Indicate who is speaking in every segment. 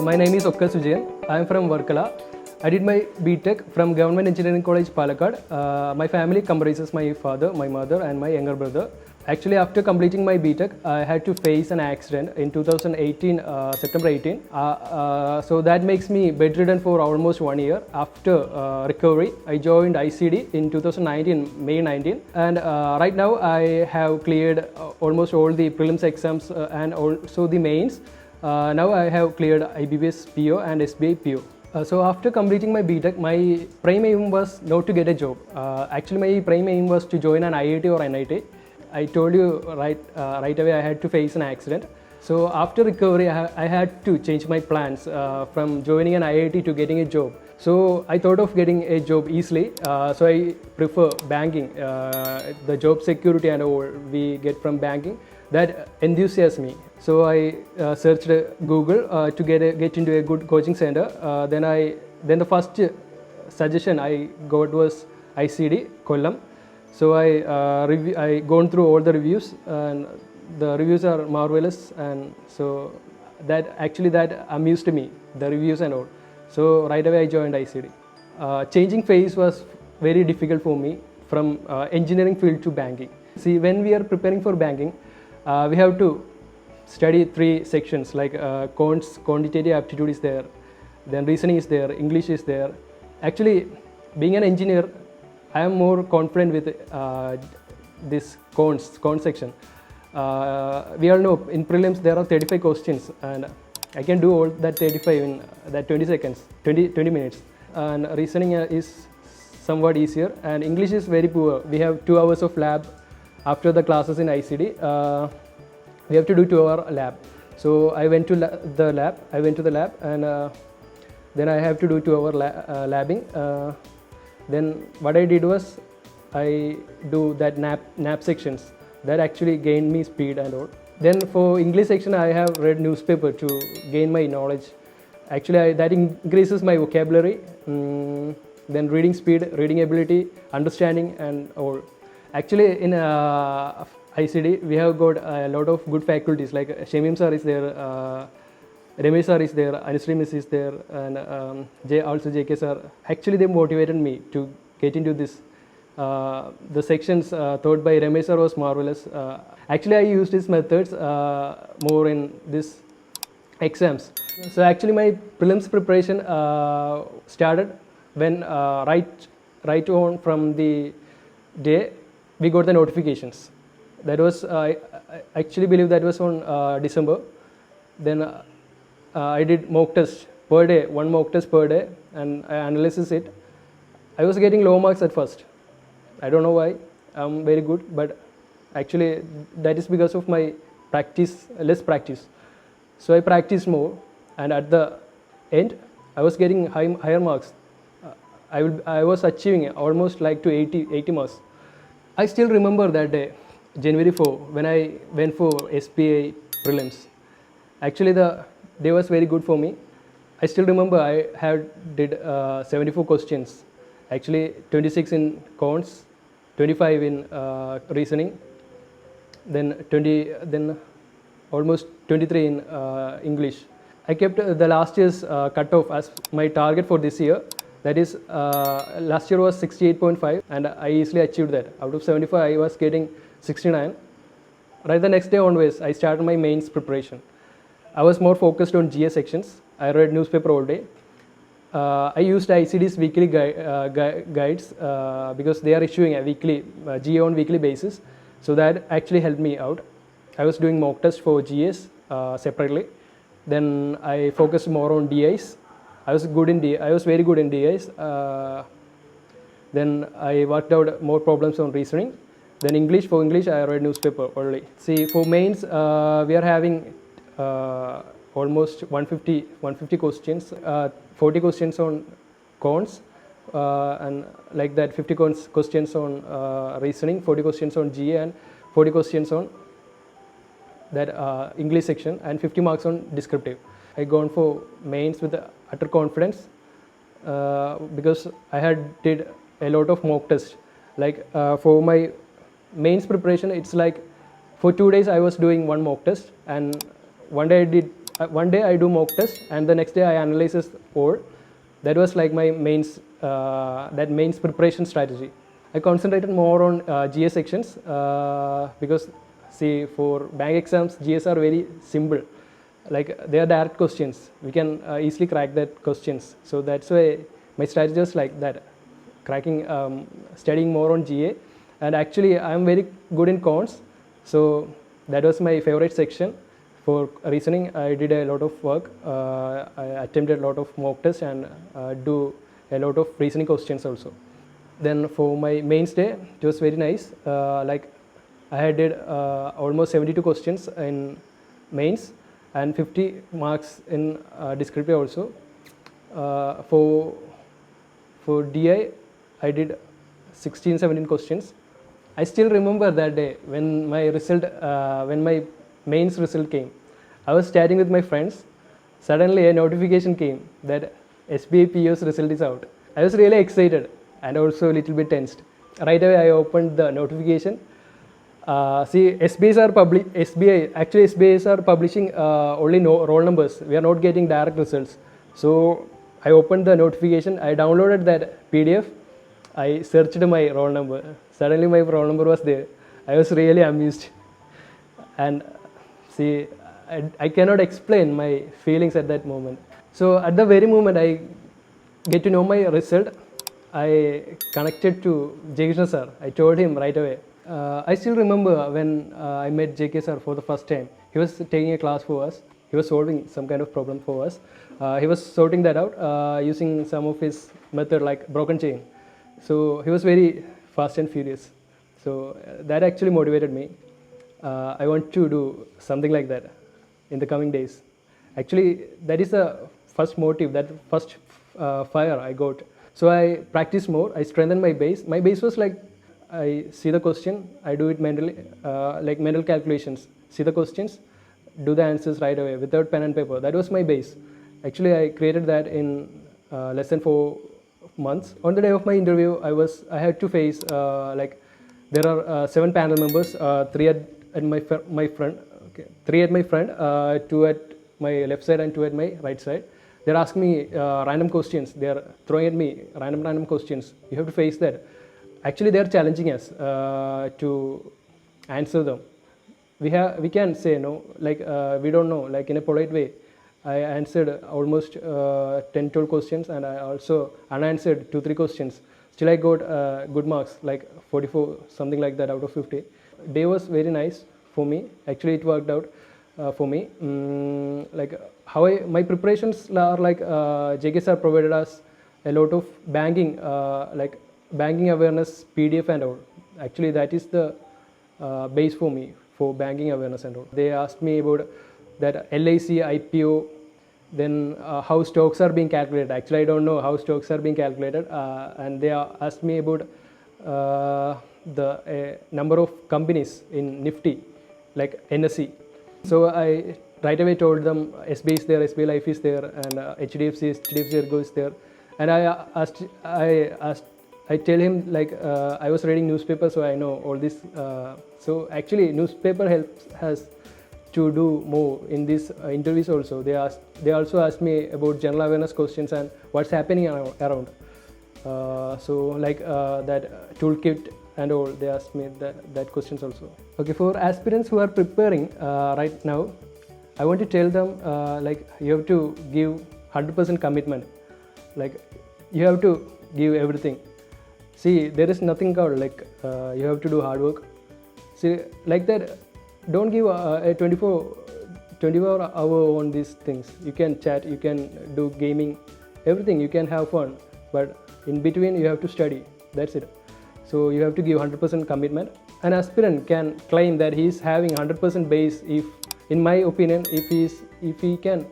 Speaker 1: My name is Okaz Vijayan. I am from Varkala. I did my BTech from Government Engineering College, Palakkad. My family comprises my father, my mother and my younger brother. Actually, after completing my BTech, I had to face an accident in 2018, September 18. So that makes me bedridden for almost 1 year. After recovery, I joined ICD in 2019, May 19. And right now, I have cleared almost all the prelims exams and also the mains. Now I have cleared IBPS PO and SBI PO. So after completing my BTech, my prime aim was not to get a job. Actually, my prime aim was to join an IIT or NIT. I told you right away I had to face an accident. So after recovery, I had to change my plans from joining an IIT to getting a job. So I thought of getting a job easily. So I prefer banking, the job security and all we get from banking. That enthusiasms me. So I searched Google to get into a good coaching center. Then the first suggestion I got was ICD Kollam. So I gone through all the reviews and the reviews are marvelous, and so that amused me, the reviews and all. So right away I joined ICD. Changing phase was very difficult for me from engineering field to banking. See, when we are preparing for banking, we have to study 3 sections like quantitative aptitude is there, then reasoning is there, English is there. Actually, being an engineer, I am more confident with this quant section. We all know in prelims there are 35 questions and I can do all that 35 in that 20 minutes. And reasoning is somewhat easier, and English is very poor. We have 2 hours of lab after the classes in ICD. We have to do 2-hour lab. So I went to the lab. And then I have to do 2-hour labbing. Then what I did was I do that nap sections. That actually gained me speed and all. Then for English section, I have read newspaper to gain my knowledge. Actually, that increases my vocabulary. Then reading speed, reading ability, understanding and all. Actually, in ICD, we have got a lot of good faculties like Shamim sir is there, Ramesh sir is there, Anusri miss is there, and also JK sir. Actually, they motivated me to get into this. The sections taught by Ramesh sir was marvelous. Actually, I used his methods more in this exams. So actually, my prelims preparation started when right on from the day we got the notifications. That was, I actually believe that was on December. Then I did mock test per day, 1 mock test per day, and I analyzed it. I was getting low marks at first. I don't know why. I'm very good, but actually that is because of my less practice. So I practiced more, and at the end, I was getting higher marks. I was achieving almost like to 80 marks. I still remember that day, January 4, when I went for SBI prelims. Actually, the day was very good for me. I still remember I did 74 questions. Actually, 26 in quants, 25 in reasoning, then almost 23 in English. I kept the last year's cutoff as my target for this year. That is, last year was 68.5 and I easily achieved that. Out of 75, I was getting 69. Right the next day onwards, I started my mains preparation. I was more focused on GA sections. I read newspaper all day. I used ICD's weekly guides because they are issuing a weekly GA on weekly basis. So that actually helped me out. I was doing mock tests for GAs separately. Then I focused more on DIs. I was very good in DIs. Then I worked out more problems on reasoning. Then for English, I read newspaper only. See, for mains, we are having almost 150 questions, 40 questions on quants, and like that 50 questions on reasoning, 40 questions on GA, and 40 questions on that English section, and 50 marks on descriptive. I gone for mains with utter confidence because I did a lot of mock tests. Like for my mains preparation, it's like for 2 days I was doing 1 mock test, and one day I did one day I do mock test and the next day I analyze all. That was like my mains preparation strategy. I concentrated more on GA sections because see, for bank exams GS are very simple, like they are direct questions, we can easily crack that questions. So that's why my strategy was like that, studying more on GA. And actually I am very good in cons, so that was my favorite section. For reasoning I did a lot of work, I attempted a lot of mock tests and do a lot of reasoning questions also. Then for my mains day, it was very nice. Like I had did almost 72 questions in mains and 50 marks in descriptive also. For DI, I did 16-17 questions. I still remember that day when my result, when my mains result came. I was chatting with my friends. Suddenly a notification came that SBI PO's result is out. I was really excited and also a little bit tensed. Right away I opened the notification. See, SBIs are publishing only roll numbers. We are not getting direct results. So I opened the notification. I downloaded that PDF. I searched my roll number. Suddenly my roll number was there. I was really amused. And see, I cannot explain my feelings at that moment. So at the very moment I get to know my result, I connected to 𝐃𝐚𝐥𝐬 sir. I told him right away. I still remember when I met JK sir for the first time. He was taking a class for us. He was solving some kind of problem for us. He was sorting that out using some of his method like broken chain. So he was very fast and furious. So that actually motivated me. I want to do something like that in the coming days. Actually, that is the first motive, that first fire I got. So I practiced more, I strengthened my base. My base was like, I see the question, I do it mentally, like mental calculations. See the questions, do the answers right away without pen and paper. That was my base. Actually, I created that in less than 4 months. On the day of my interview, I had to face like there are 7 panel members, 3 at my front, okay, 3 at my front, 2 at my left side and 2 at my right side. They're asking me random questions. They're throwing at me random questions. You have to face that. Actually, they're challenging us to answer them. We can say no, like we don't know, like in a polite way. I answered almost 10-12 questions and I also unanswered 2-3 questions. Still I got good marks, like 44, something like that out of 50. Day was very nice for me. Actually, it worked out for me. Like how my preparations are like JK sir provided us a lot of banking, like banking awareness PDF and all. Actually, that is the base for me for banking awareness and all. They asked me about that LIC, IPO, then how stocks are being calculated. Actually, I don't know how stocks are being calculated, and they asked me about the number of companies in Nifty, like NSE. So I right away told them SBI is there, SBI Life is there, and HDFC Ergo is there. And I tell him like I was reading newspaper, so I know all this. So actually, newspaper has to do more in these interviews also. They also asked me about general awareness questions and what's happening around. So like that toolkit and all, they asked me that questions also. Okay, for aspirants who are preparing right now, I want to tell them like you have to give 100% commitment. Like you have to give everything. See, there is nothing called like you have to do hard work. See, like that, don't give a 24 hour on these things. You can chat, you can do gaming, everything, you can have fun. But in between, you have to study. That's it. So you have to give 100% commitment. An aspirant can claim that he is having 100% base if, in my opinion, if he can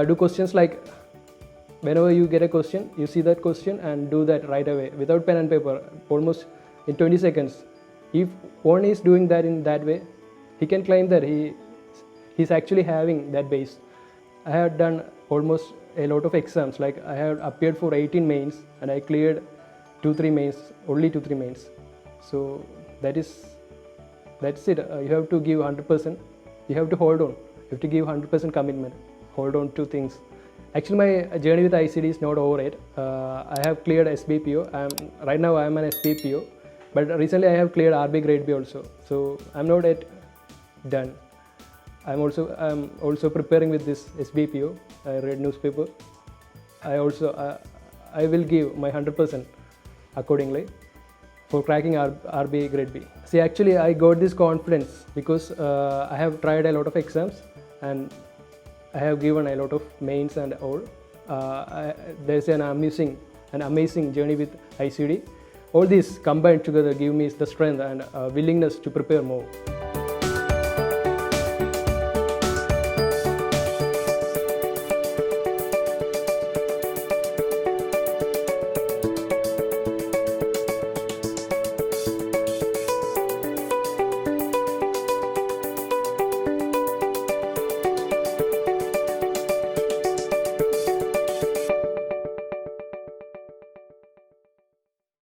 Speaker 1: do questions like whenever you get a question, you see that question and do that right away without pen and paper, almost in 20 seconds. If one is doing that in that way, he can claim that he's actually having that base. I have done almost a lot of exams, like I have appeared for 18 mains and I cleared 2-3 mains, only 2-3 mains. So that's it. You have to give 100%. You have to hold on. You have to give 100% commitment. Hold on to things. Actually, my journey with ICD is not over yet. I have cleared SBI PO. Right now I am an SBI PO, but recently I have cleared RB Grade B also. So I'm not yet done. I'm also preparing with this SBI PO. I read newspaper. I will give my 100% accordingly for cracking RB Grade B. See, actually I got this confidence because I have tried a lot of exams and I have given a lot of mains and all. There's an amazing journey with ICD. All these combined together give me the strength and willingness to prepare more.